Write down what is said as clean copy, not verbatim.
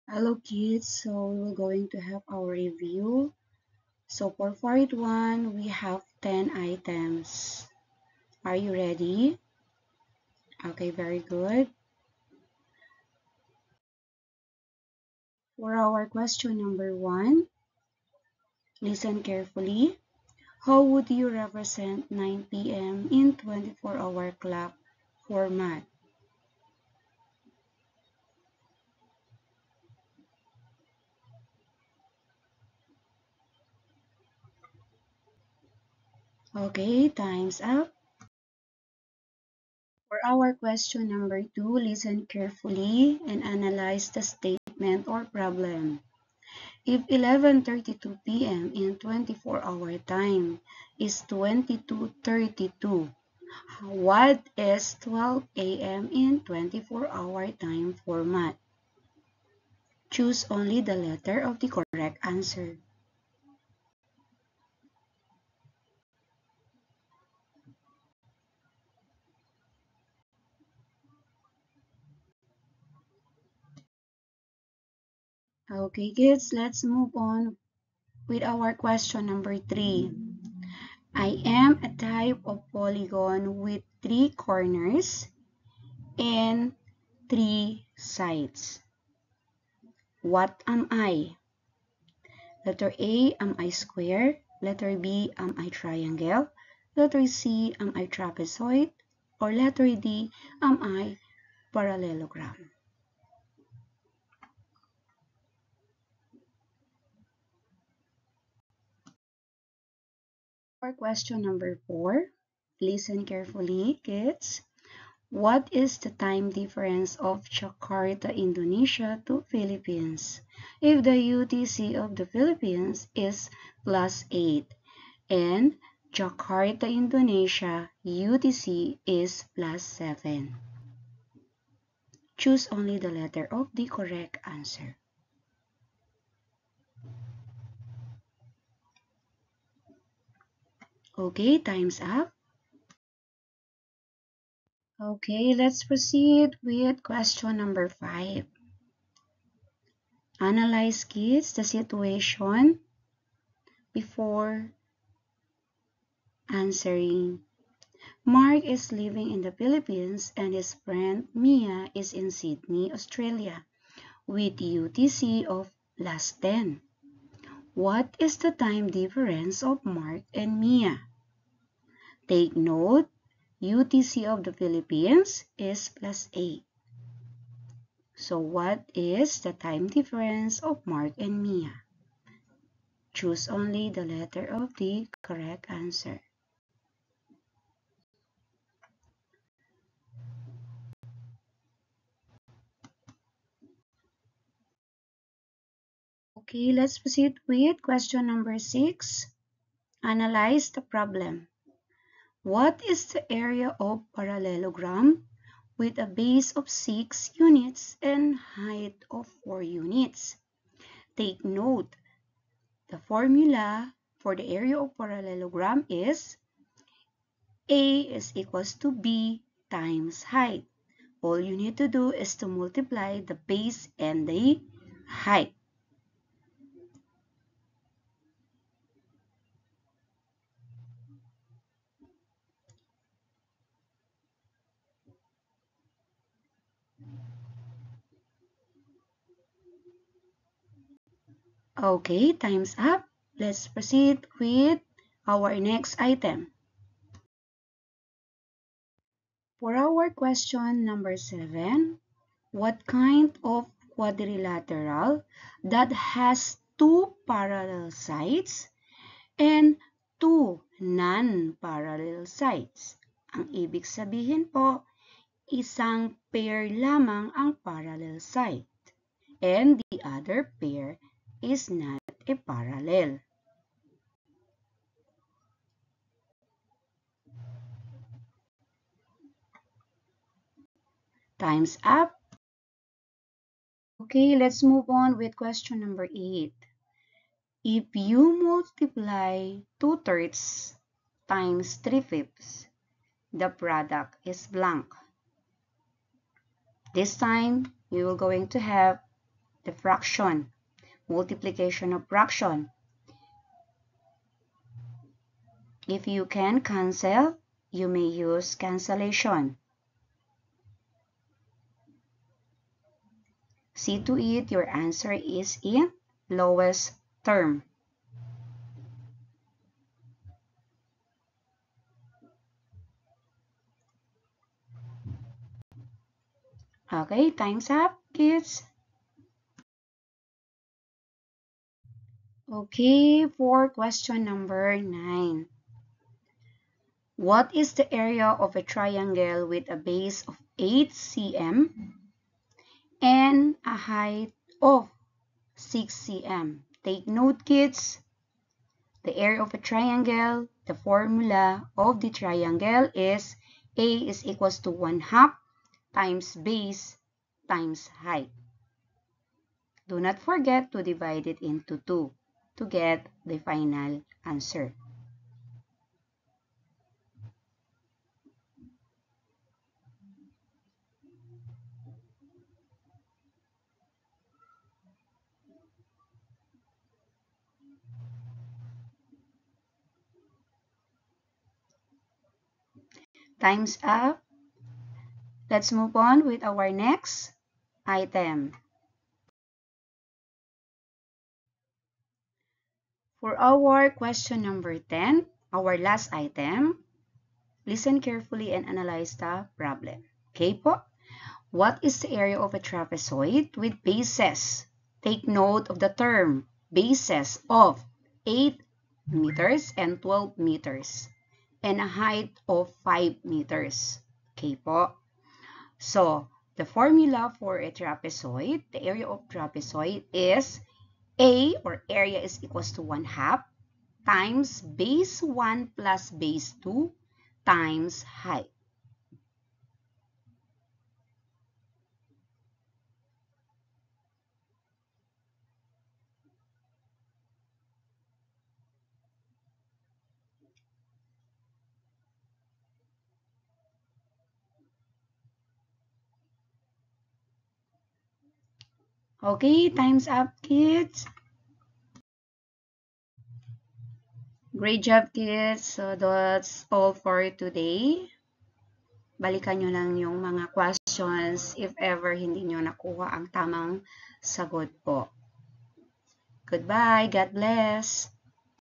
Hello kids, so we're going to have our review. So for part 1, we have 10 items. Are you ready? Okay, very good. For our question number 1, listen carefully. How would you represent 9 p.m. in 24-hour clock format? Okay, time's up. For our question number 2, listen carefully and analyze the statement or problem. If 11:32 p.m. in 24-hour time is 22:32, what is 12 a.m. in 24-hour time format? Choose only the letter of the correct answer. Okay, kids, let's move on with our question number 3. I am a type of polygon with 3 corners and 3 sides. What am I? Letter A, am I square? Letter B, am I triangle? Letter C, am I trapezoid? Or letter D, am I parallelogram? For question number 4, listen carefully, kids. What is the time difference of Jakarta, Indonesia to Philippines? If the UTC of the Philippines is +8 and Jakarta, Indonesia UTC is +7. Choose only the letter of the correct answer. Okay, time's up. Okay, let's proceed with question number 5. Analyze, kids, the situation before answering. Mark is living in the Philippines and his friend Mia is in Sydney, Australia, with UTC of +10. What is the time difference of Mark and Mia? Take note, UTC of the Philippines is +8. So what is the time difference of Mark and Mia? Choose only the letter of the correct answer. Okay, let's proceed with question number 6. Analyze the problem. What is the area of parallelogram with a base of 6 units and height of 4 units? Take note, the formula for the area of parallelogram is A is equals to B times height. All you need to do is to multiply the base and the height. Okay, time's up. Let's proceed with our next item. For our question number 7, what kind of quadrilateral that has 2 parallel sides and 2 non-parallel sides? Ang ibig sabihin po, isang pair lamang ang parallel side and the other pair is not a parallel. Time's up. Okay, let's move on with question number 8. If you multiply 2/3 times 3/5, the product is blank. This time, we will going to have the fraction, multiplication of fraction. If you can cancel, you may use cancellation. See to it your answer is in lowest term. Okay, time's up, kids. Okay, for question number 9. What is the area of a triangle with a base of 8 cm and a height of 6 cm? Take note, kids. The area of a triangle, the formula of the triangle is A is equals to 1/2 times base times height. Do not forget to divide it into 2 to get the final answer. Time's up. Let's move on with our next item. For our question number 10, our last item, listen carefully and analyze the problem. Okay po? What is the area of a trapezoid with bases? Take note of the term, bases of 8 meters and 12 meters and a height of 5 meters. Okay po? So, the formula for a trapezoid, the area of trapezoid is A, or area, is equals to 1/2 times base 1 plus base 2 times height. Okay, time's up, kids. Great job, kids. So, that's all for today. Balikan nyo lang yung mga questions if ever hindi nyo nakuha ang tamang sagot po. Goodbye. God bless.